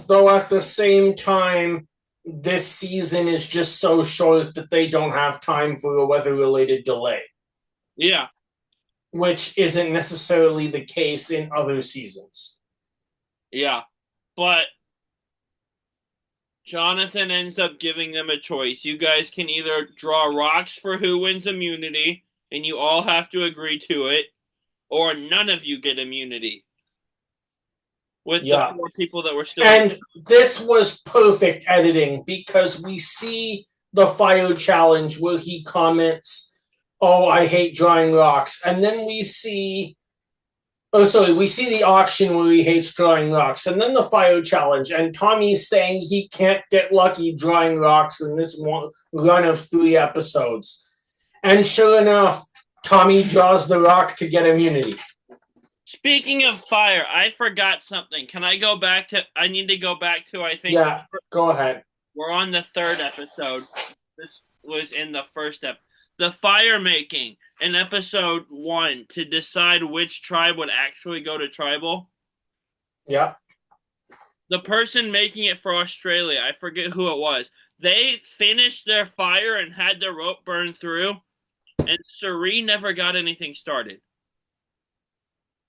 Though at the same time, this season is just so short that they don't have time for a weather-related delay. Yeah. Which isn't necessarily the case in other seasons. Yeah. But Jonathan ends up giving them a choice. You guys can either draw rocks for who wins immunity, and you all have to agree to it, or none of you get immunity. With the 4 people that were still... And this was perfect editing, because we see the fire challenge where he comments, oh, I hate drawing rocks. And then we see... we see the auction where he hates drawing rocks, and then the fire challenge, and Tommy's saying he can't get lucky drawing rocks in this one run of 3 episodes. And sure enough, Tommy draws the rock to get immunity. Speaking of fire, I forgot something. Can I go back to... I need to go back to, I think... Yeah, go ahead. We're on the 3rd episode. This was in the 1st episode. The fire making in episode 1 to decide which tribe would actually go to tribal. Yeah. The person making it for Australia, I forget who it was. They finished their fire and had the rope burn through, and Suri never got anything started.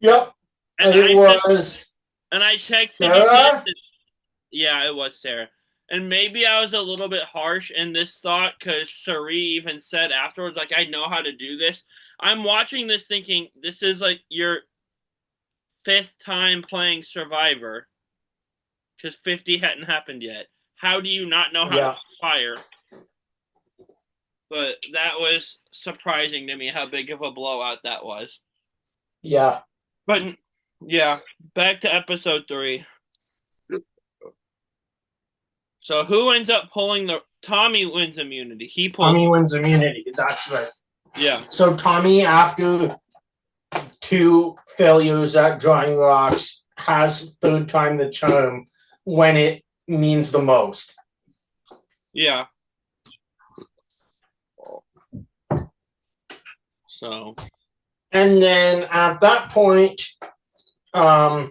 Yep. And it was. And I texted Sarah? Yeah, it was Sarah. And maybe I was a little bit harsh in this thought, because Suri even said afterwards, like, I know how to do this. I'm watching this thinking, this is like your 5th time playing Survivor, because 50 hadn't happened yet. How do you not know how to fire? But that was surprising to me how big of a blowout that was. Yeah. But, yeah, back to episode 3. So who ends up pulling the... Tommy wins immunity. Tommy wins immunity, that's right. Yeah. So Tommy, after 2 failures at drawing rocks has third time the charm when it means the most. Yeah. So. And then at that point, so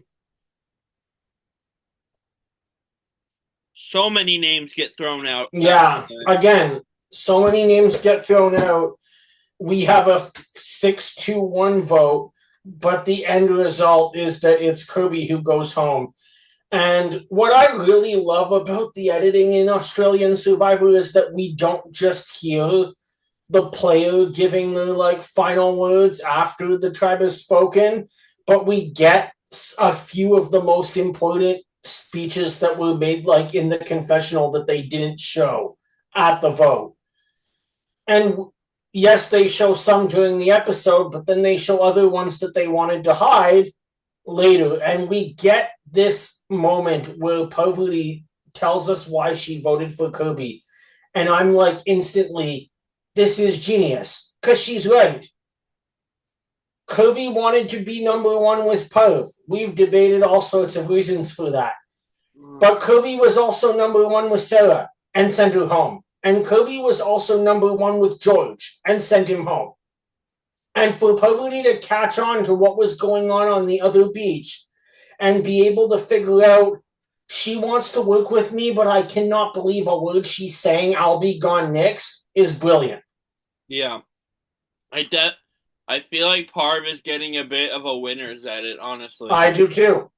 many names get thrown out. Yeah, again, so many names get thrown out. We have a 6-2-1 vote, but the end result is that it's Kirby who goes home. And what I really love about the editing in Australian Survivor is that we don't just hear the player giving the like final words after the tribe has spoken, but we get a few of the most important speeches that were made like in the confessional that they didn't show at the vote. And yes, they show some during the episode, but then they show other ones that they wanted to hide later. And we get this moment where Parvati tells us why she voted for Kirby. And I'm like, instantly, this is genius. Because she's right. Kirby wanted to be number 1 with Parv. We've debated all sorts of reasons for that. But Kirby was also number 1 with Sarah and sent her home. And Kirby was also number 1 with George and sent him home. And for Parvati to catch on to what was going on the other beach and be able to figure out she wants to work with me, but I cannot believe a word she's saying, I'll be gone next, is brilliant. Yeah. I feel like Parv is getting a bit of a winner's edit, honestly. I do too.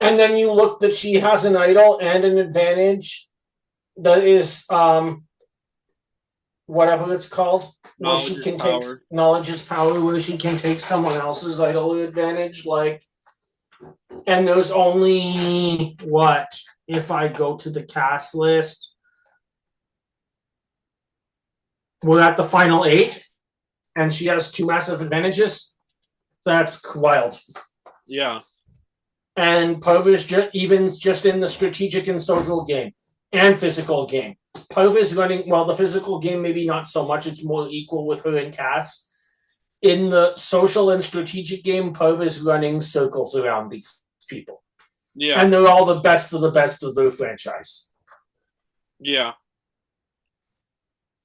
And then you look that she has an idol and an advantage that is whatever it's called, where she can take knowledge is power, where she can take someone else's idol advantage, like. And there's only what if I go to the cast list, we're at the final 8, and she has 2 massive advantages. That's wild. Yeah. And Parv is even just in the strategic and social game and physical game. Parv is running, well, the physical game, maybe not so much. It's more equal with her and Kass. In the social and strategic game, Parv is running circles around these people. Yeah. And they're all the best of their franchise. Yeah.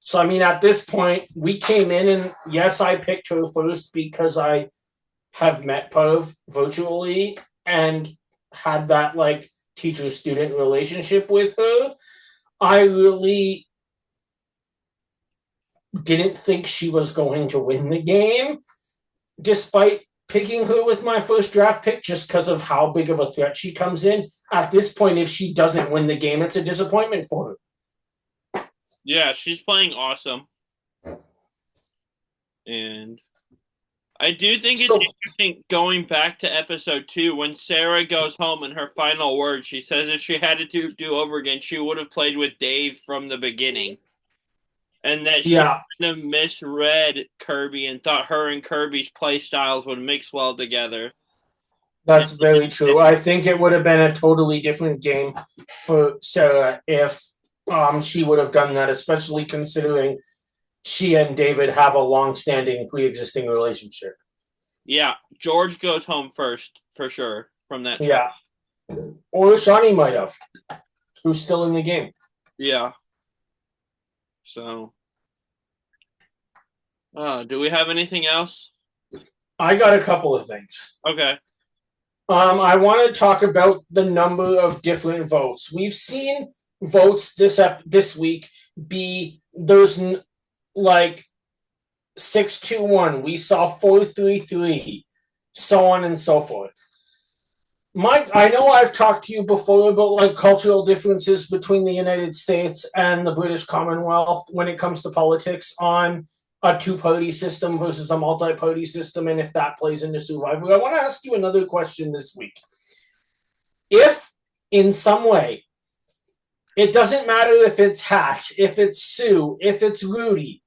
So, I mean, at this point, we came in and, yes, I picked her first because I have met Parv virtually and had that, like, teacher-student relationship with her. I really didn't think she was going to win the game, despite picking her with my first draft pick just because of how big of a threat she comes in. At this point, if she doesn't win the game, it's a disappointment for her. Yeah, she's playing awesome. And I do think it's interesting going back to episode 2 when Sarah goes home and her final words, she says if she had to do over again, she would have played with Dave from the beginning. And that she kind of misread Kirby and thought her and Kirby's play styles would mix well together. That's very true. I think it would have been a totally different game for Sarah if she would have done that, especially considering she and David have a long-standing pre-existing relationship. Yeah, George goes home first, for sure, from that. Yeah. Or Shawnee might have, who's still in the game. Yeah. So, do we have anything else? I got a couple of things. Okay. I want to talk about the number of different votes. We've seen votes this week be there's like 6-2-1. We saw 4-3-3, so on and so forth. Mike, I know I've talked to you before about like cultural differences between the United States and the British Commonwealth when it comes to politics on a 2-party system versus a multi-party system, and if that plays into Survivor. I want to ask you another question this week. If, in some way, it doesn't matter if it's Hatch, if it's Sue, if it's Rudy,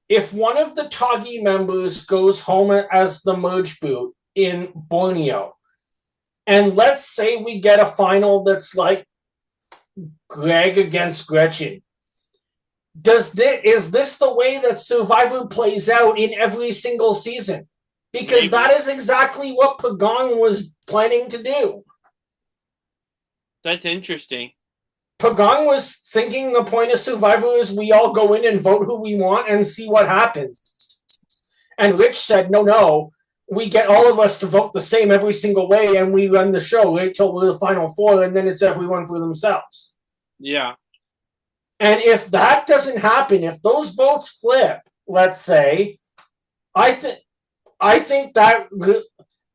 if one of the Toggy members goes home as the merge boot in Borneo, and let's say we get a final that's like Greg against Gretchen, is this the way that Survivor plays out in every single season? Because Maybe. that is exactly what Pagan was planning to do. That's interesting. Pagan was thinking the point of Survivor is we all go in and vote who we want and see what happens. And Rich said, no, we get all of us to vote the same every single way and we run the show right till we're the final four and then it's everyone for themselves. Yeah. And if that doesn't happen, if those votes flip, let's say, I think that,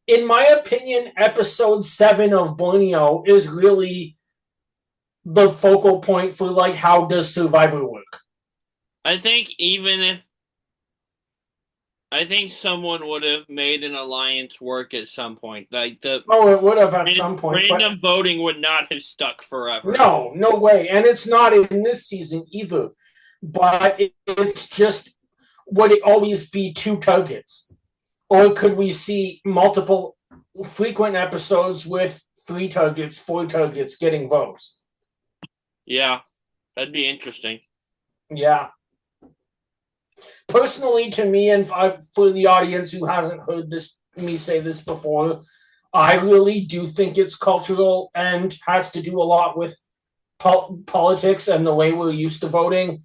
in my opinion, episode 7 of Borneo is really the focal point for like how does Survivor work. I think someone would have made an alliance work at some point. Like it would have at some point. Random voting would not have stuck forever. No way. And it's not in this season either. But it's just, would it always be 2 targets? Or could we see multiple frequent episodes with 3 targets, 4 targets getting votes? Yeah, that'd be interesting. Yeah. Personally, to me, and for the audience who hasn't heard me say this before, I really do think it's cultural and has to do a lot with politics and the way we're used to voting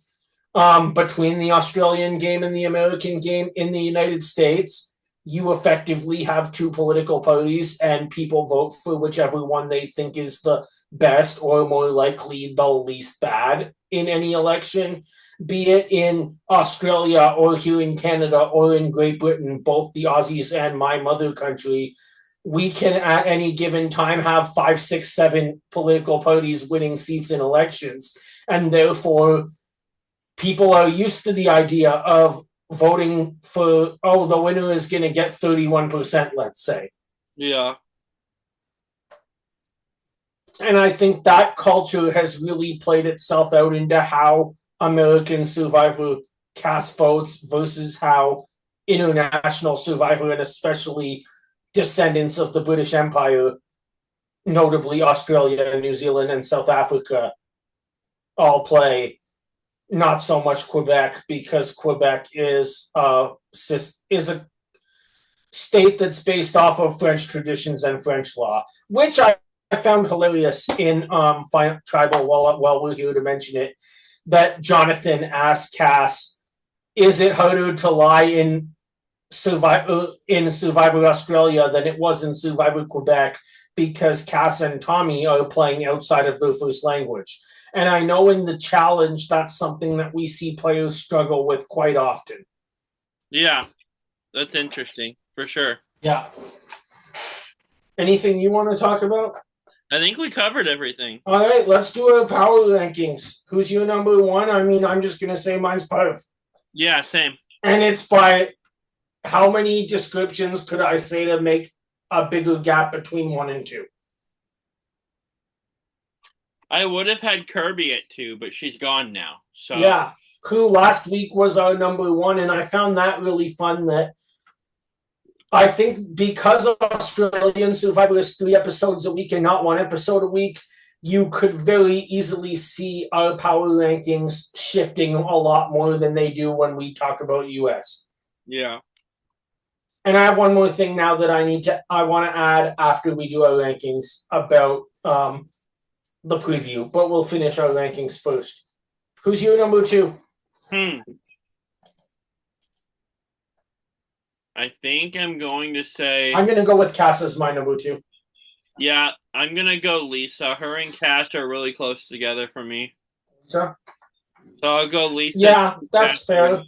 between the Australian game and the American game. In the United States, you effectively have 2 political parties and people vote for whichever one they think is the best or more likely the least bad in any election, be it in Australia or here in Canada or in Great Britain, both the Aussies and my mother country. We can at any given time have 5, 6, 7 political parties winning seats in elections. And therefore, people are used to the idea of voting for, the winner is going to get 31%, let's say. Yeah. And I think that culture has really played itself out into how American Survivor cast votes versus how international Survivor, and especially descendants of the British Empire, notably Australia, New Zealand, and South Africa, all play. Not so much Quebec, because Quebec is a state that's based off of French traditions and French law, which I found hilarious in Tribal, while we're here to mention it, that Jonathan asked Kass, is it harder to lie in Survivor Australia than it was in Survivor Quebec, because Kass and Tommy are playing outside of their first language. And I know in the challenge, that's something that we see players struggle with quite often. Yeah, that's interesting, for sure. Yeah. Anything you want to talk about? I think we covered everything. All right, let's do our power rankings. Who's your number 1? I mean, I'm just going to say mine's Parv. Yeah, same. And it's by how many descriptions could I say to make a bigger gap between 1 and 2? I would have had Kirby at 2, but she's gone now. So yeah, Crew last week was our number 1, and I found that really fun. That I think because of Australian Survivor is 3 episodes a week and not 1 episode a week, you could very easily see our power rankings shifting a lot more than they do when we talk about US. Yeah. And I have one more thing now that I want to add after we do our rankings about the preview, but we'll finish our rankings first. Who's your number 2? I think I'm going to say... I'm going to go with Kass as my number 2. Yeah, I'm going to go Lisa. Her and Kass are really close together for me. So I'll go Lisa. Yeah, that's fair.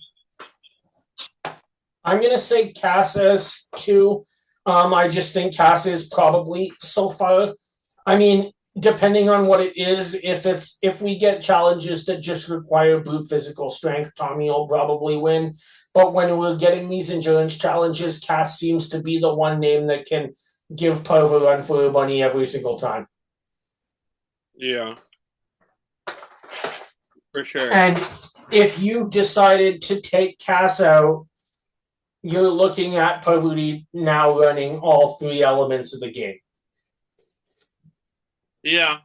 I'm going to say Kass as 2. I just think Kass is probably so far... I mean, depending on what it is, if we get challenges that just require brute physical strength, Tommy will probably win. But when we're getting these endurance challenges, Kass seems to be the one name that can give Parv a run for her money every single time. Yeah. For sure. And if you decided to take Kass out, you're looking at Parvati now running all 3 elements of the game. Yeah.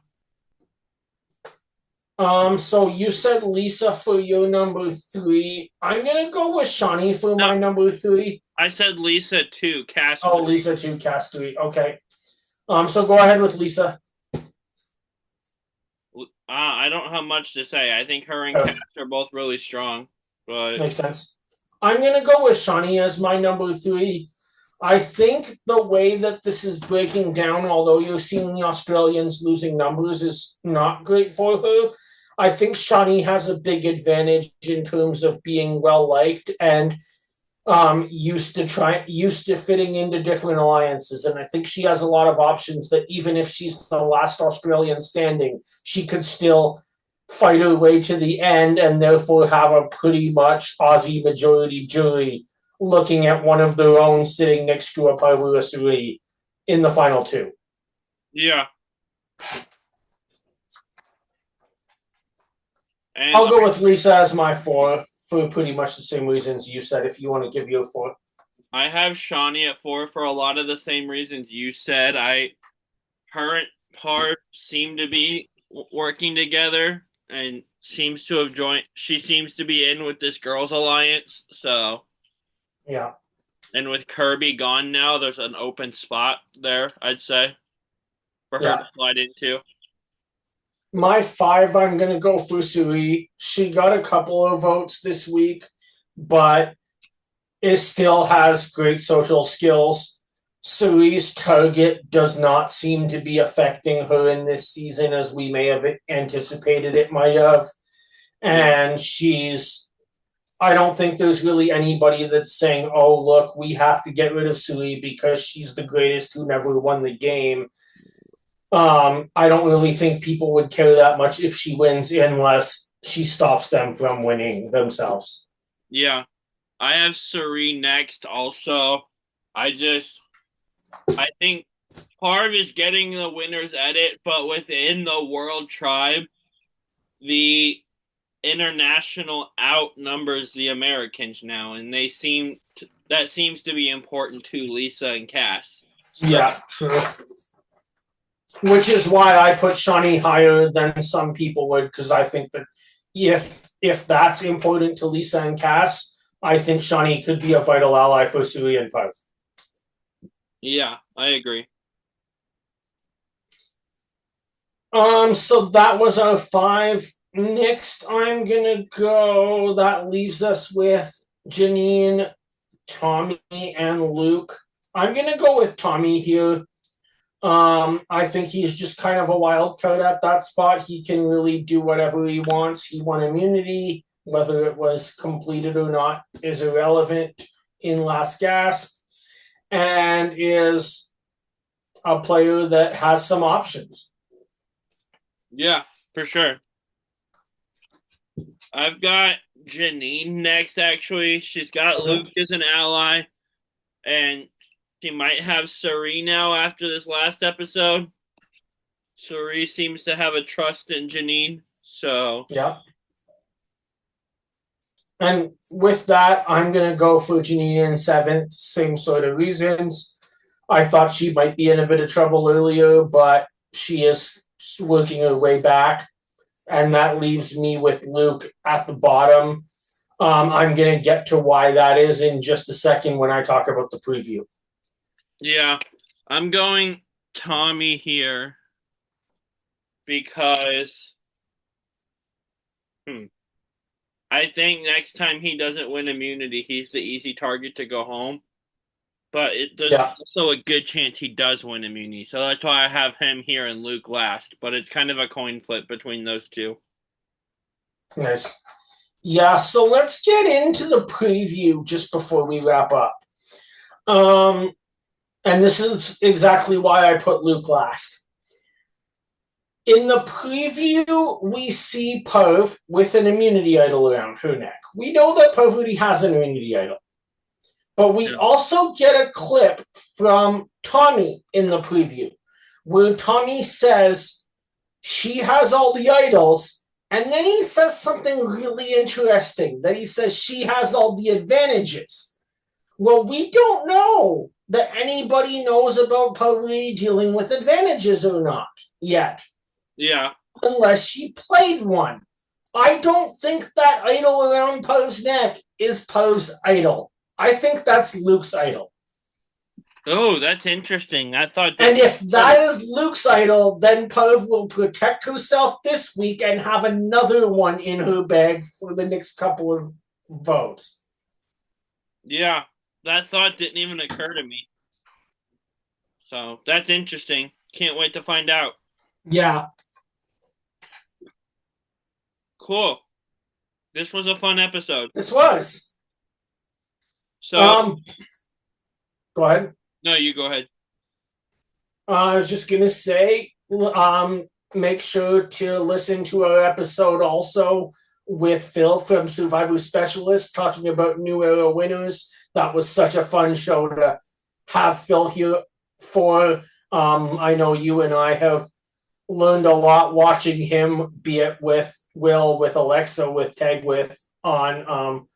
So you said Lisa for your number three. I'm gonna go with Shawnee for No, my number three. I said Lisa 2, Cass Oh, 3. Lisa two, Cass three. Okay. So go ahead with Lisa. I don't have much to say. I think her and Oh, Cass are both really strong, but makes sense. I'm gonna go with Shawnee as my number three. I think the way that this is breaking down, although you're seeing the Australians losing numbers, is not great for her. I think Shawnee has a big advantage in terms of being well liked and used to fitting into different alliances, and I think she has a lot of options that even if she's the last Australian standing, she could still fight her way to the end and therefore have a pretty much Aussie majority jury looking at one of their own sitting next to a Parvati in the final two. yeah. And I'll go with Lisa as my four for pretty much the same reasons you said. If you want to give your four, I have Shawnee at 4 for a lot of the same reasons you said. Her and Parv seem to be working together and seems to have joined. She seems to be in with this girls' alliance. So, yeah. and with Kirby gone now, there's an open spot there, I'd say, for her Yeah. to slide into. My five, I'm going to go for Sui. She got a couple of votes this week, but it still has great social skills. Sui's target does not seem to be affecting her in this season as we may have anticipated it might have. Yeah. And I don't think there's really anybody that's saying, oh, look, we have to get rid of Sui because she's the greatest who never won the game. I don't really think people would care that much if she wins unless she stops them from winning themselves. Yeah. I have Suri next also. I just I think Parv is getting the winner's edit, but within the world tribe, the international outnumbers the Americans now, and that seems to be important to Lisa and Cass. So Yeah, true. Which is why I put Shawnee higher than some people would, because I think that if that's important to Lisa and Cass, I think Shawnee could be a vital ally for Sui and Parv. yeah, I agree. So that was our five. Next, I'm gonna go. That leaves us with Janine, Tommy, and Luke. I'm gonna go with Tommy here. I think he's just kind of a wild card at that spot. He can really do whatever he wants. He won immunity. Whether it was completed or not is irrelevant in last gasp, and is a player that has some options. Yeah, for sure. I've got Janine next, actually. She's got Mhm. Luke as an ally, and she might have Suri now after this last episode. Suri seems to have a trust in Janine, so Yeah. And with that, I'm going to go for Janine in seventh. Same sort of reasons. I thought she might be in a bit of trouble earlier, but she is working her way back. And that leaves me with Luke at the bottom. I'm going to get to why that is in just a second when I talk about the preview. yeah. I'm going Tommy here because I think next time he doesn't win immunity, he's the easy target to go home. But there's Yeah, also a good chance he does win immunity. So that's why I have him here and Luke last. But it's kind of a coin flip between those two. nice. Yeah, so let's get into the preview just before we wrap up. Um, and this is exactly why I put Luke last. In the preview, we see Parv with an immunity idol around her neck. We know that Parvati has an immunity idol. But we Yeah. also get a clip from Tommy in the preview where Tommy says she has all the idols, and then he says something really interesting that he says she has all the advantages. Well, we don't know that anybody knows about Parvati dealing with advantages or not yet. Yeah. unless she played one. I don't think that idol around Poe's neck is Poe's idol. I think that's Luke's idol. Oh, that's interesting. I thought that. And if that is Luke's idol, then Parv will protect herself this week and have another one in her bag for the next couple of votes. Yeah, that thought didn't even occur to me. So that's interesting. Can't wait to find out. Yeah. Cool. This was a fun episode. This was. So, Go ahead. no, you go ahead. I was just gonna say, make sure to listen to our episode also with Phil from Survivor Specialist talking about New Era winners. That was such a fun show to have Phil here for. I know you and I have learned a lot watching him, be it with Will, with Alexa, with Tag, with on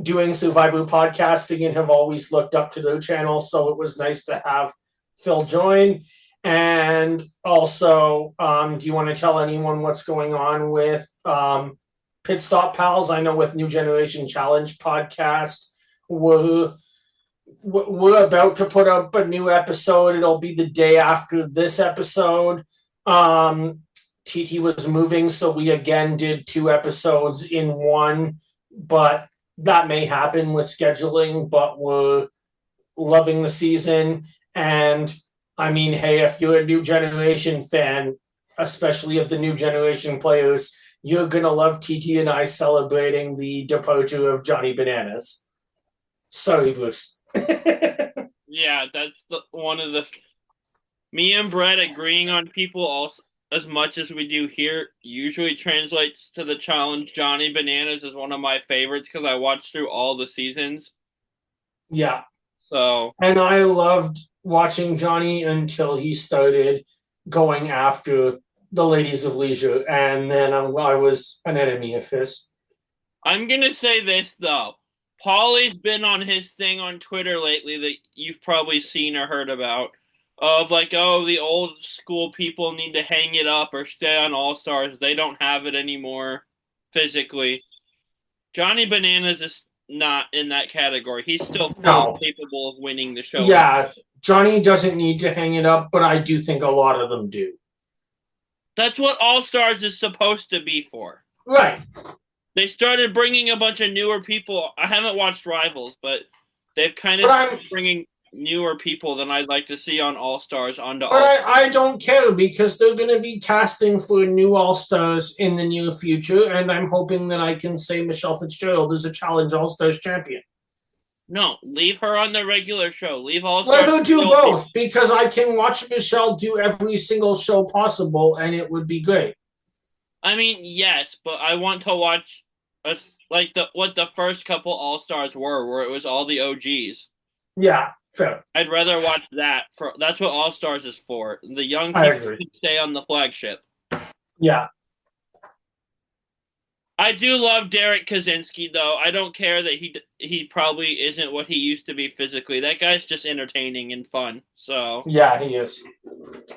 doing Survivor podcasting, and have always looked up to their channel. So it was nice to have Phil join. And also, do you want to tell anyone what's going on with Pit Stop Pals? I know with New Generation Challenge podcast, we're about to put up a new episode. It'll be the day after this episode. TT was moving, so we again did 2 episodes in one, but that may happen with scheduling, but we're loving the season. And I mean, hey, if you're a New Generation fan, especially of the New Generation players, you're going to love TT and I celebrating the departure of Johnny Bananas. Sorry, Bruce. Yeah, that's one of the. Me and Brett agreeing on people also as much as we do here usually translates to the challenge. Johnny Bananas is one of my favorites because I watched through all the seasons. Yeah. So. And I loved watching Johnny until he started going after the ladies of leisure, and then I was an enemy of his. I'm gonna say this though. Paulie's been on his thing on Twitter lately that you've probably seen or heard about. Of like, oh, the old school people need to hang it up or stay on All Stars. They don't have it anymore physically. Johnny Bananas is not in that category. He's still fully capable of winning the show. Yeah, Johnny doesn't need to hang it up, but I do think a lot of them do. That's what All Stars is supposed to be for. Right. They started bringing a bunch of newer people. I haven't watched Rivals, but they've kind of started bringing newer people than I'd like to see on All Stars onto All Stars. But I don't care because they're going to be casting for new All Stars in the near future, and I'm hoping that I can say Michelle Fitzgerald is a Challenge All Stars champion. No, leave her on the regular show. Leave All Stars. Let her do both because I can watch Michelle do every single show possible, and it would be great. I mean, yes, but I want to watch like what the first couple All Stars were, where it was all the OGs. Yeah, fair. I'd rather watch that. That's what All Stars is for. The young people can stay on the flagship. Yeah. I do love Derek Kaczynski, though. I don't care that he probably isn't what he used to be physically. That guy's just entertaining and fun. So yeah, he is.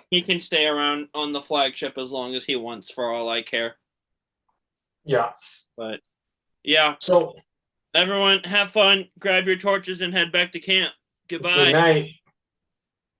He can stay around on the flagship as long as he wants, for all I care. Yeah. But yeah. So everyone, have fun. Grab your torches and head back to camp. Goodbye. Good night.